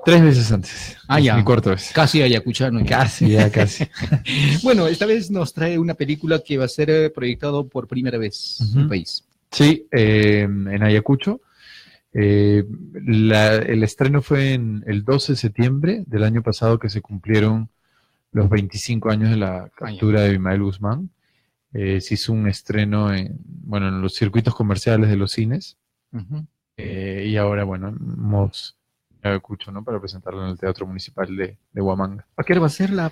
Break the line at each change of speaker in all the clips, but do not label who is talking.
3 veces antes.
Ah, ya.
Mi cuarta vez.
Casi ayacuchano.
Casi, ya casi.
Bueno, esta vez nos trae una película que va a ser proyectado por primera vez en el país.
Sí, en Ayacucho. El estreno fue en el 12 de septiembre del año pasado, que se cumplieron los 25 años de la captura de Abimael Guzmán. Se hizo un estreno en los circuitos comerciales de los cines. Y ahora, hemos Ayacucho, ¿no? Para presentarlo en el Teatro Municipal de Huamanga.
¿A qué hora va a ser la...?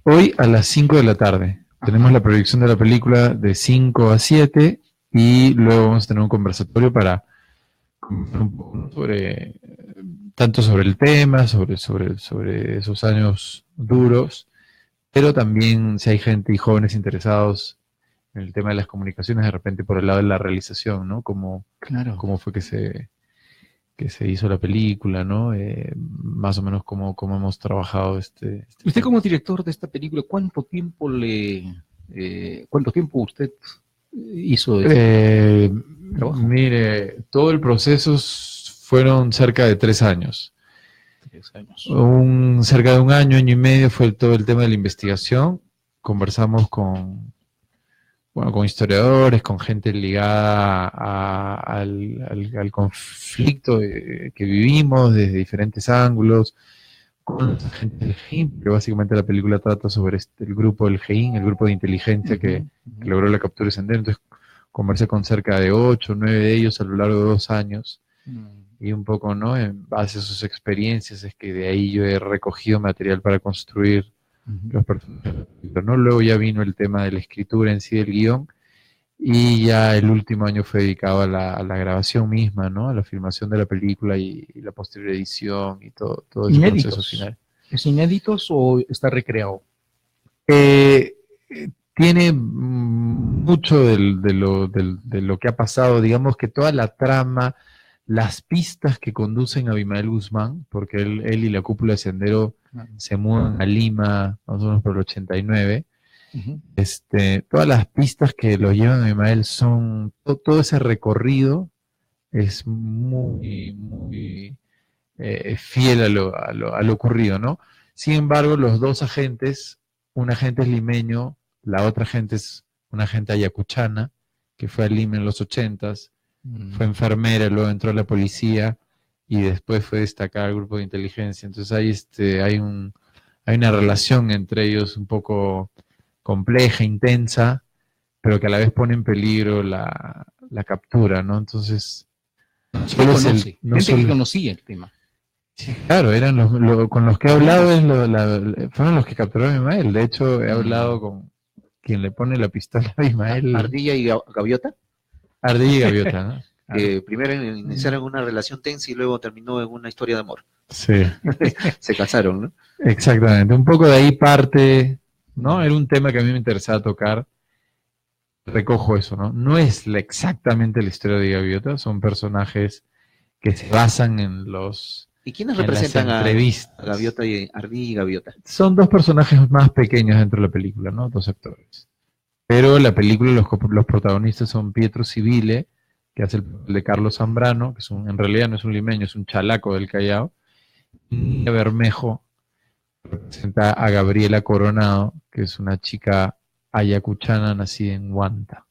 Hoy a las 5 de la tarde. Tenemos la proyección de la película de 5 a 7 y luego vamos a tener un conversatorio para conversar un poco tanto sobre el tema, sobre esos años duros, pero también si hay gente y jóvenes interesados en el tema de las comunicaciones, de repente por el lado de la realización, ¿no? Cómo fue que se hizo la película, ¿no? Más o menos cómo hemos trabajado
Usted como director de esta película, ¿cuánto tiempo usted hizo trabajo?
Mire, todo el proceso fueron cerca de 3 años.
3 años.
Cerca de un año y medio fue todo el tema de la investigación. Conversamos con historiadores, con gente ligada al conflicto que vivimos desde diferentes ángulos, con la gente del GEIN, pero básicamente la película trata sobre el grupo del GEIN, el grupo de inteligencia que logró la captura de Sendero. Entonces conversé con cerca de 8 o 9 de ellos a lo largo de 2 años, y un poco, ¿no? En base a sus experiencias es que de ahí yo he recogido material para construir los personajes, ¿no? Luego ya vino el tema de la escritura en sí del guión, y ya el último año fue dedicado a la grabación misma, ¿no? A la filmación de la película y la posterior edición y todo ese proceso final.
¿Es inéditos o está recreado?
Tiene mucho de lo que ha pasado, digamos que toda la trama, las pistas que conducen a Abimael Guzmán, porque él y la cúpula de Sendero se mudan a Lima más o menos por el 89. Todas las pistas que lo llevan a Abimael son, todo ese recorrido es muy, muy fiel a lo ocurrido, ¿no? Sin embargo, los dos agentes, un agente es limeño, la otra agente es una agente ayacuchana, que fue a Lima en los 80s, fue enfermera, luego entró a la policía y después fue destacada al grupo de inteligencia. Entonces hay una relación entre ellos un poco compleja, intensa, pero que a la vez pone en peligro la captura, ¿no? Entonces,
gente que conocía el tema.
Sí, claro, eran con los que he hablado, fueron los que capturaron a Abimael. De hecho, he hablado con quien le pone la pistola a Abimael.
¿Ardilla y Gaviota?
Ardilla y Gaviota, ¿no?
Que primero iniciaron una relación tensa y luego terminó en una historia de amor.
Sí.
Se casaron, ¿no?
Exactamente, un poco de ahí parte, ¿no? Era un tema que a mí me interesaba tocar. Recojo eso, ¿no? No es exactamente la historia de Gaviota, son personajes que se basan en los...
¿Y quiénes representan a Gaviota y Ardilla y Gaviota?
Son 2 personajes más pequeños dentro de la película, ¿no? 2 actores. Pero la película, los protagonistas son Pietro Civile, que hace el papel de Carlos Zambrano, que en realidad no es un limeño, es un chalaco del Callao. Y Bermejo representa a Gabriela Coronado, que es una chica ayacuchana nacida en Huanta.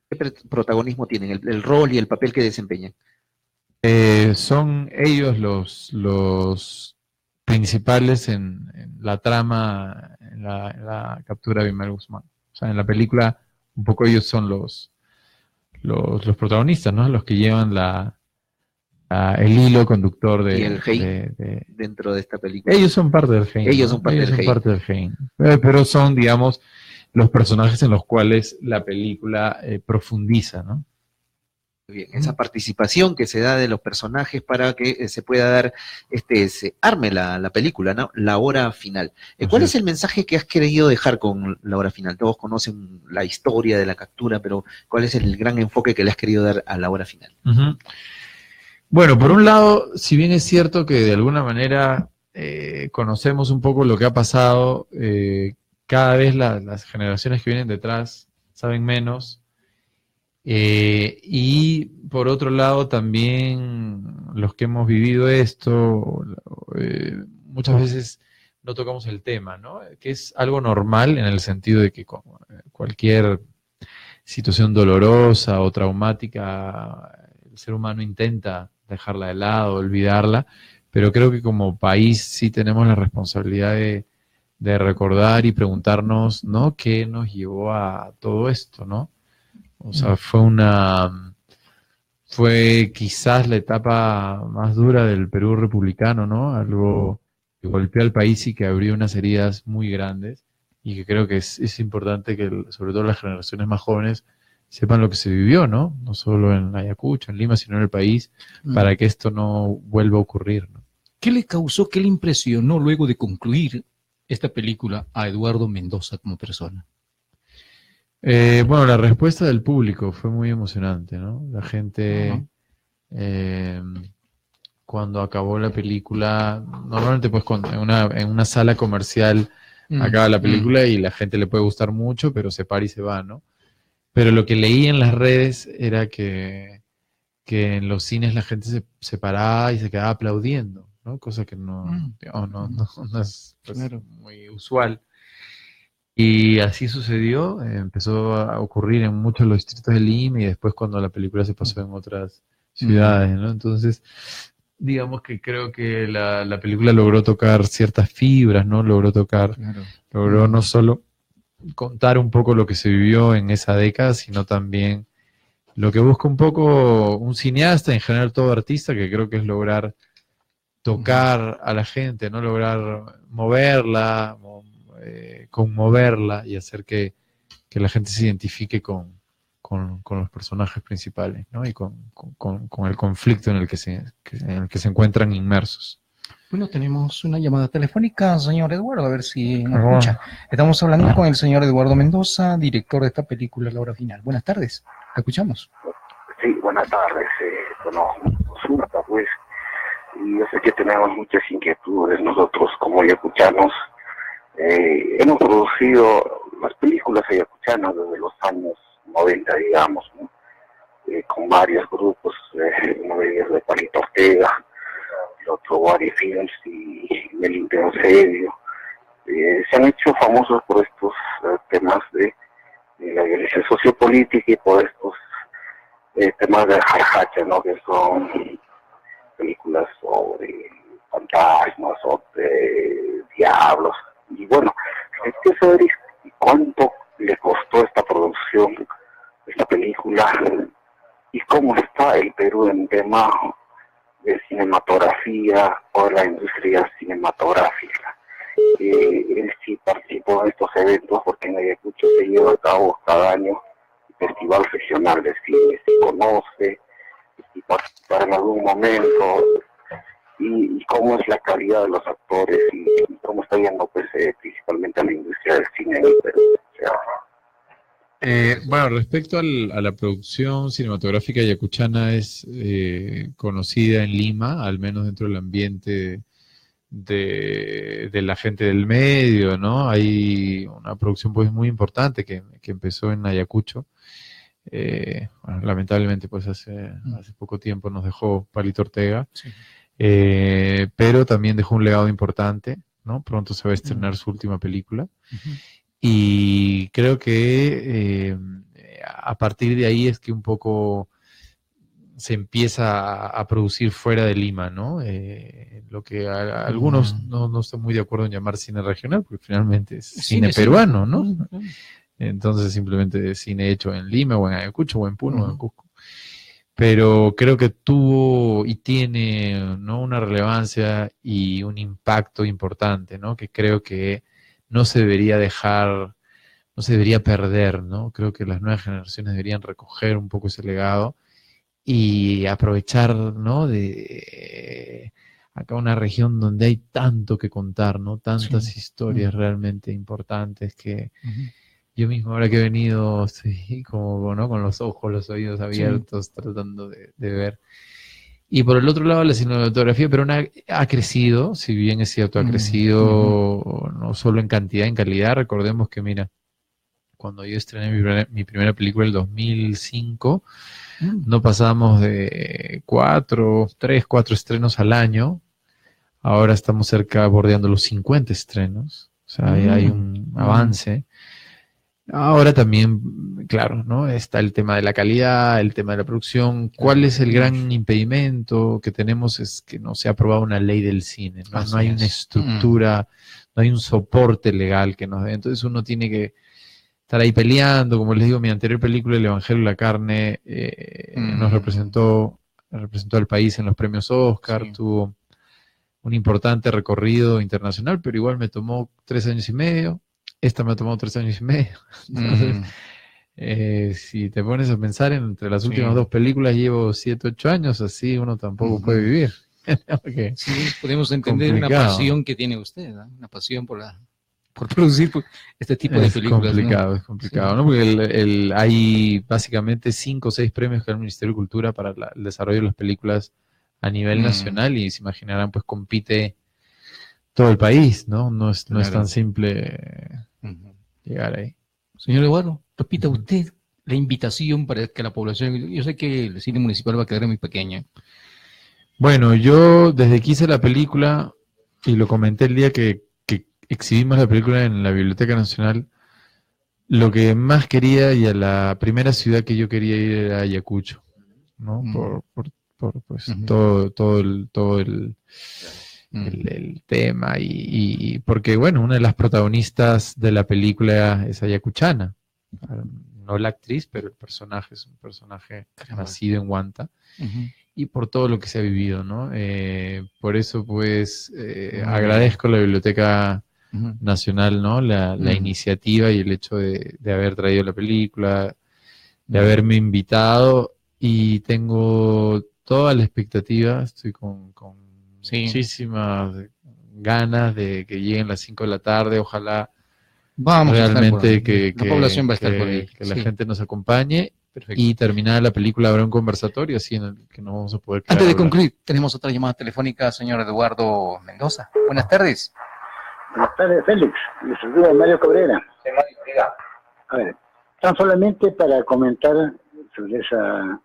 ¿Qué protagonismo tienen? ¿El rol y el papel que desempeñan?
Son ellos los principales en la trama, en la captura de Abimael Guzmán. O sea, en la película, un poco ellos son los protagonistas, ¿no? Los que llevan el hilo conductor de...
¿Y el GEIN dentro de esta película?
Ellos son parte del GEIN.
Ellos son parte del
GEIN. Pero son, digamos, los personajes en los cuales la película profundiza, ¿no?
Bien, esa participación que se da de los personajes para que se pueda dar, se arme la película, ¿no? La hora final. ¿Cuál es el mensaje que has querido dejar con la hora final? Todos conocen la historia de la captura, pero ¿cuál es el gran enfoque que le has querido dar a la hora final?
Bueno, por un lado, si bien es cierto que de alguna manera conocemos un poco lo que ha pasado, cada vez las generaciones que vienen detrás saben menos. Y por otro lado también los que hemos vivido esto, muchas veces no tocamos el tema, ¿no? Que es algo normal en el sentido de que cualquier situación dolorosa o traumática, el ser humano intenta dejarla de lado, olvidarla, pero creo que como país sí tenemos la responsabilidad de recordar y preguntarnos, ¿no? ¿Qué nos llevó a todo esto, ¿no? O sea, fue quizás la etapa más dura del Perú republicano, ¿no? Algo que golpeó al país y que abrió unas heridas muy grandes y que creo que es importante que sobre todo las generaciones más jóvenes sepan lo que se vivió, ¿no? No solo en Ayacucho, en Lima, sino en el país, para que esto no vuelva a ocurrir, ¿no?
¿Qué le causó, qué le impresionó luego de concluir esta película a Eduardo Mendoza como persona?
Bueno, la respuesta del público fue muy emocionante, ¿no? La gente, cuando acabó la película, normalmente pues en una sala comercial acaba la película y la gente le puede gustar mucho, pero se para y se va, ¿no? Pero lo que leí en las redes era que en los cines la gente se paraba y se quedaba aplaudiendo, ¿no? Cosa que no es pues,
Claro.
muy usual. Y así sucedió, empezó a ocurrir en muchos de los distritos de Lima y después cuando la película se pasó en otras ciudades, ¿no? Entonces, digamos que creo que la película logró tocar ciertas fibras, ¿no? Logró no solo contar un poco lo que se vivió en esa década, sino también lo que busca un poco un cineasta, en general todo artista, que creo que es lograr tocar a la gente, ¿no? Lograr moverla, conmoverla y hacer que la gente se identifique con los personajes principales, ¿no? Y con el conflicto en el que se encuentran inmersos.
Bueno, tenemos una llamada telefónica, señor Eduardo, a ver si nos escucha. Estamos hablando con el señor Eduardo Mendoza, director de esta película, La Hora Final. Buenas tardes, ¿la escuchamos?
Sí, buenas tardes. Bueno, consulta, pues. Y yo sé que tenemos muchas inquietudes nosotros como ayacuchanos. Hemos producido las películas ayacuchanas desde los años 90, digamos, ¿no? Con varios grupos, uno de ellos de Palito Ortega, el otro Wari Films y el Intensedio. Se han hecho famosos por estos temas de la violencia sociopolítica y por estos temas de jarjacha, ¿no? Que son películas sobre fantasmas, sobre diablos. Y bueno, hay que saber cuánto le costó esta producción, esta película, y cómo está el Perú en tema de cinematografía o de la industria cinematográfica. Él sí participó en estos eventos porque en Ayacucho se lleva a cabo cada año el Festival Regional de Cine, se conoce y participar en algún momento, y cómo es la calidad de los actores y cómo está yendo pues, principalmente a la industria del cine en el Perú. O sea,
Bueno, respecto a la producción cinematográfica ayacuchana es conocida en Lima, al menos dentro del ambiente de la gente del medio, ¿no? Hay una producción pues muy importante que empezó en Ayacucho. Bueno, lamentablemente pues hace poco tiempo nos dejó Palito Ortega,
Sí.
pero también dejó un legado importante, ¿no? Pronto se va a estrenar su última película. Y creo que a partir de ahí es que un poco se empieza a producir fuera de Lima, ¿no? Lo que algunos no están muy de acuerdo en llamar cine regional, porque finalmente es cine peruano, ¿no? Entonces simplemente cine hecho en Lima o en Ayacucho o en Puno o en Cusco. Pero creo que tuvo y tiene, ¿no?, una relevancia y un impacto importante, ¿no? Que creo que no se debería dejar, no se debería perder, ¿no? Creo que las nuevas generaciones deberían recoger un poco ese legado y aprovechar, ¿no?, de acá una región donde hay tanto que contar, ¿no? Tantas historias realmente importantes que yo mismo ahora que he venido, estoy como, ¿no?, con los ojos, los oídos abiertos, tratando de ver. Y por el otro lado, la cinematografía peruana ha crecido, si bien es cierto, ha crecido no solo en cantidad, en calidad. Recordemos que, mira, cuando yo estrené mi primera película en el 2005, no pasábamos de 4 estrenos al año. Ahora estamos cerca, bordeando los 50 estrenos. O sea, hay un avance. Ahora también, claro, ¿no? Está el tema de la calidad, el tema de la producción. ¿Cuál es el gran impedimento que tenemos? Es que no se ha aprobado una ley del cine, ¿no? No hay una estructura, no hay un soporte legal que nos dé. Entonces uno tiene que estar ahí peleando. Como les digo, mi anterior película, El Evangelio de la Carne, nos representó al país en los premios Oscar, tuvo un importante recorrido internacional, pero igual me tomó 3 años y medio. Esta me ha tomado 3 años y medio. Entonces, si te pones a pensar, entre las últimas 2 películas llevo 7, 8 años, así uno tampoco puede vivir.
Sí, podemos entender una pasión que tiene usted, ¿no? Una pasión por producir este tipo de películas.
Es complicado, ¿no? Porque hay básicamente 5 o 6 premios que da el Ministerio de Cultura para el desarrollo de las películas a nivel nacional, y se imaginarán, pues compite todo el país, ¿no? No es tan simple llegar ahí.
Señor Eduardo, repita usted la invitación para que la población, yo sé que el cine municipal va a quedar muy pequeño.
Bueno, yo desde que hice la película, y lo comenté el día que exhibimos la película en la Biblioteca Nacional, lo que más quería, y a la primera ciudad que yo quería ir, era Ayacucho, ¿no? Por pues todo el tema, y porque, bueno, una de las protagonistas de la película es ayacuchana, no la actriz, pero el personaje es un personaje nacido en Huanta, y por todo lo que se ha vivido, ¿no? Por eso, pues, agradezco a la Biblioteca Nacional, ¿no? La iniciativa y el hecho de haber traído la película, de haberme invitado, y tengo toda la expectativa, estoy con muchísimas ganas de que lleguen las 5 de la tarde, ojalá realmente que
la población va a estar por ahí.
Que la gente nos acompañe. Perfecto. Y terminada la película habrá un conversatorio así en el que nos vamos a poder quedar.
Antes de concluir, tenemos otra llamada telefónica, señor Eduardo Mendoza. Buenas tardes.
Buenas tardes, Félix. Les saluda Mario Cabrera.
Sí, Mario, diga.
A ver, tan solamente para comentar sobre esa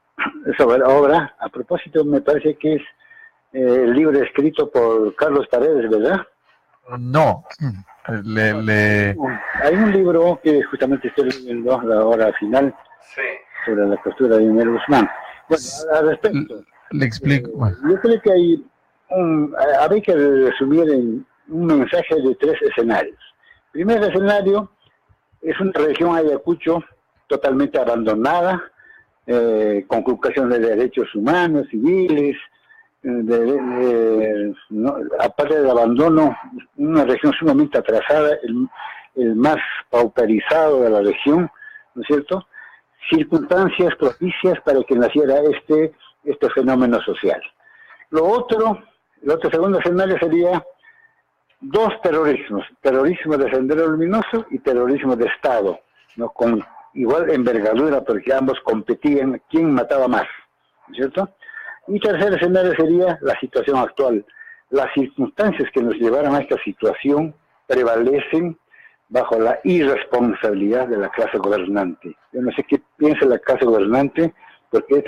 obra. A propósito, me parece que es el libro escrito por Carlos Paredes, ¿verdad?
No.
Hay un libro que justamente estoy leyendo, La Hora Final, sobre la costura de Miguel Guzmán. Bueno, al respecto,
le explico.
Yo creo que habría que resumir en un mensaje de 3 escenarios. El primer escenario es una región Ayacucho totalmente abandonada, conculcación de derechos humanos, civiles, aparte del abandono, una región sumamente atrasada, el más pauperizado de la región, ¿no es cierto? Circunstancias propicias para que naciera este fenómeno social. El otro segundo escenario sería 2 terrorismos: terrorismo de Sendero Luminoso y terrorismo de Estado, ¿no? Con igual envergadura, porque ambos competían quién mataba más, ¿no es cierto? Y tercer escenario sería la situación actual. Las circunstancias que nos llevaron a esta situación prevalecen bajo la irresponsabilidad de la clase gobernante. Yo no sé qué piensa la clase gobernante, porque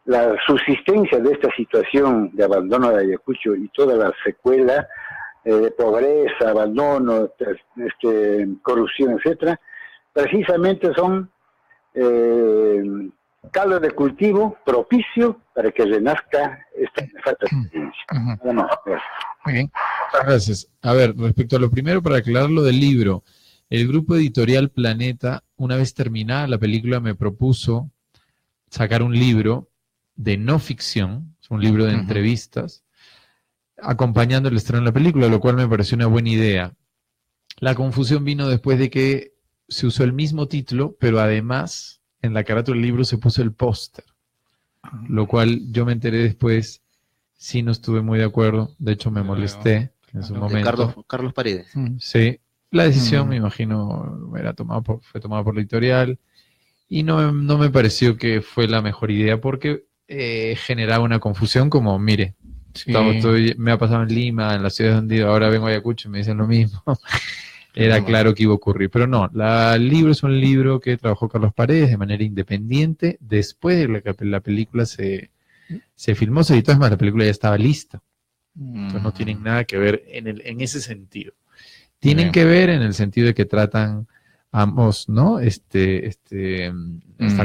la subsistencia de esta situación de abandono de Ayacucho y toda la secuela de pobreza, abandono, corrupción, etcétera, precisamente son caldo de cultivo propicio para que renazca esta falta de experiencia.
Muy bien.
Gracias. A ver, respecto a lo primero, para aclarar lo del libro, el grupo editorial Planeta, una vez terminada la película, me propuso sacar un libro de no ficción, un libro de entrevistas, acompañando el estreno de la película, lo cual me pareció una buena idea. La confusión vino después de que se usó el mismo título, pero además en la carátula del libro se puso el póster, lo cual yo me enteré después, sí no estuve muy de acuerdo, de hecho me molesté en su momento.
Carlos Paredes.
Sí, la decisión me imagino fue tomada por la editorial, y no me pareció que fue la mejor idea, porque generaba una confusión como, mire, me ha pasado en Lima, en la ciudad donde ahora vengo a Ayacucho y me dicen lo mismo. Era claro que iba a ocurrir, pero no, el libro es un libro que trabajó Carlos Paredes de manera independiente, después de que la película se filmó, se editó, es más, la película ya estaba lista, Entonces no tienen nada que ver en ese sentido. Tienen
Bien.
que ver en el sentido de que tratan ambos, ¿no? Esta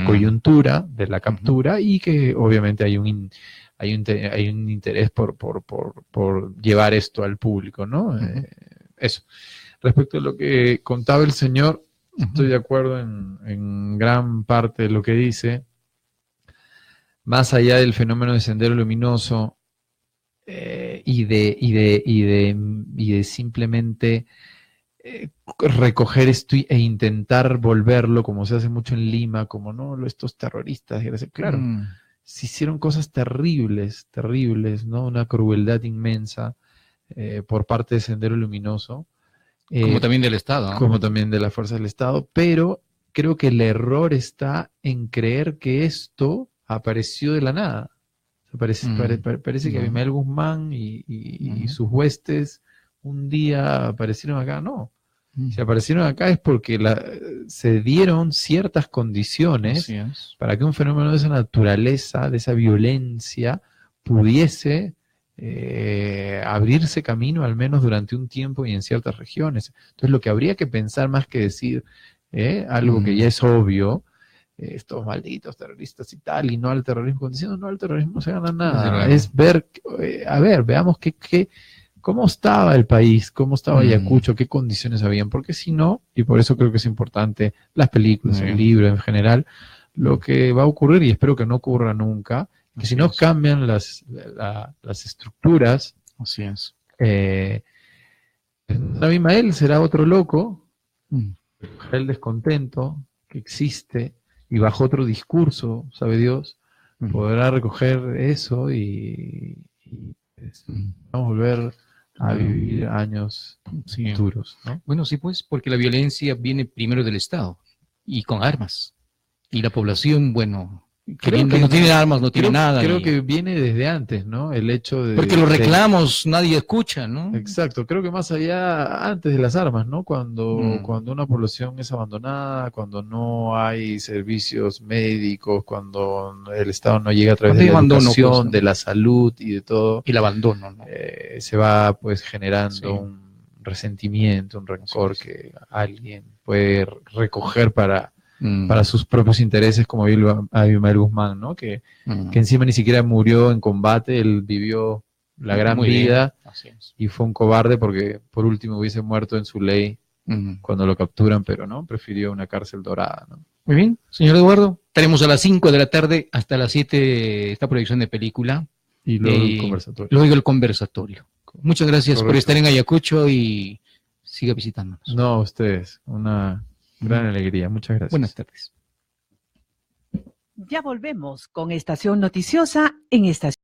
coyuntura de la captura y que obviamente hay un interés por llevar esto al público, ¿no? Eso. Respecto a lo que contaba el señor, estoy de acuerdo en gran parte de lo que dice. Más allá del fenómeno de Sendero Luminoso y de simplemente recoger esto e intentar volverlo, como se hace mucho en Lima, como no, estos terroristas, claro, se hicieron cosas terribles, ¿no? Una crueldad inmensa por parte de Sendero Luminoso.
Como también del Estado, ¿no?
Como también de las fuerzas del Estado, pero creo que el error está en creer que esto apareció de la nada. Parece que Abimael Guzmán y sus huestes un día aparecieron acá. No, si aparecieron acá es porque se dieron ciertas condiciones para que un fenómeno de esa naturaleza, de esa violencia, pudiese abrirse camino al menos durante un tiempo y en ciertas regiones. Entonces lo que habría que pensar más que decir algo que ya es obvio, estos malditos terroristas y tal, y no al terrorismo, diciendo no al terrorismo no se gana nada, es ver, veamos cómo estaba el país, cómo estaba Ayacucho, qué condiciones habían, porque si no, y por eso creo que es importante las películas, el libro en general, lo que va a ocurrir, y espero que no ocurra nunca, que si no cambian las estructuras,
así es.
Abimael será otro loco, el descontento que existe, y bajo otro discurso, sabe Dios, podrá recoger eso y vamos a volver a vivir años duros, ¿no?
Bueno, sí, pues, porque la violencia viene primero del Estado y con armas. Y la población, bueno, creo que no tiene armas, no tiene nada.
Creo que viene desde antes, ¿no? El hecho de...
Porque los reclamos nadie escucha, ¿no?
Exacto, creo que más allá, antes de las armas, ¿no? Cuando una población es abandonada, cuando no hay servicios médicos, cuando el Estado no llega a través de la educación, pues, ¿no? De la salud y de todo.
Y el abandono, ¿no?
Se va pues generando un resentimiento, un rencor que alguien puede recoger para sus propios intereses, como Abimael Guzmán, ¿no? Que encima ni siquiera murió en combate, él vivió la gran vida y fue un cobarde porque por último hubiese muerto en su ley cuando lo capturan, pero no, prefirió una cárcel dorada, ¿no?
Muy bien, señor Eduardo, tenemos a las 5 de la tarde hasta las 7 esta proyección de película.
Y luego el conversatorio.
Luego el conversatorio. Muchas gracias por estar en Ayacucho y siga visitándonos.
No, ustedes, una gran alegría. Muchas gracias.
Buenas tardes.
Ya volvemos con Estación Noticiosa en Estación.